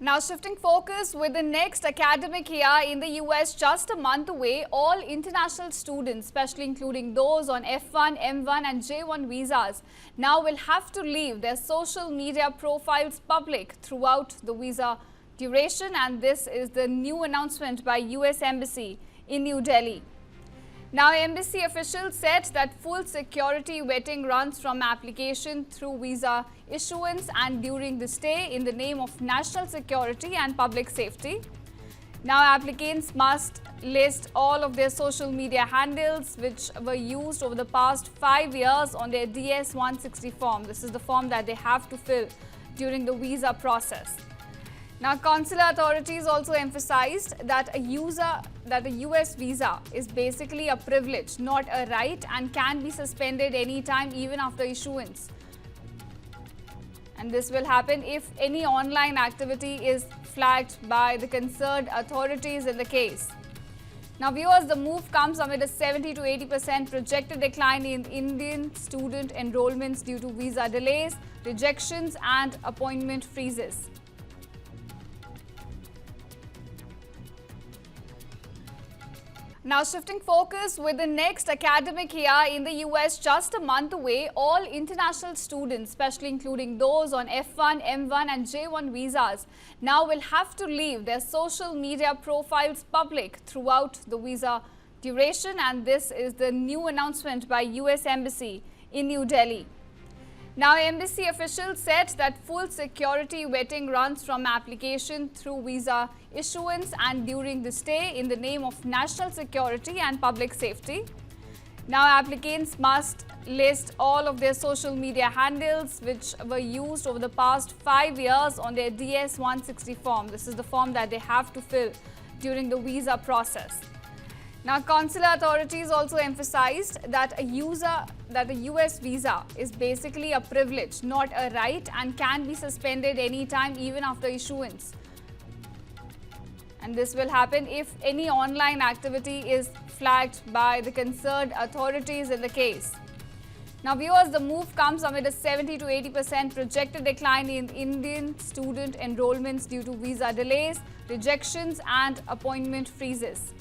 Now shifting focus, with the next academic year in the US just a month away, all international students, especially including those on F1, M1 and J1 visas, now will have to leave their social media profiles public throughout the visa duration, and this is the new announcement by US Embassy in New Delhi. Now, embassy officials said that full security vetting runs from application through visa issuance and during the stay in the name of national security and public safety. Now, applicants must list all of their social media handles which were used over the past 5 years on their DS-160 form. This is the form that they have to fill during the visa process. Now, consular authorities also emphasized that a US visa is basically a privilege, not a right, and can be suspended anytime, even after issuance. And this will happen if any online activity is flagged by the concerned authorities in the case. Now, viewers, the move comes amid a 70 to 80% projected decline in Indian student enrollments due to visa delays, rejections, and appointment freezes. Now shifting focus, with the next academic year in the US just a month away, all international students, especially including those on F1, M1 and J1 visas, now will have to leave their social media profiles public throughout the visa duration, and this is the new announcement by US Embassy in New Delhi. Now, embassy officials said that full security vetting runs from application through visa issuance and during the stay in the name of national security and public safety. Now, applicants must list all of their social media handles which were used over the past 5 years on their DS-160 form. This is the form that they have to fill during the visa process. Now, consular authorities also emphasized that a US visa is basically a privilege, not a right, and can be suspended anytime, even after issuance. And this will happen if any online activity is flagged by the concerned authorities in the case. Now, viewers, the move comes amid a 70 to 80% projected decline in Indian student enrollments due to visa delays, rejections, and appointment freezes.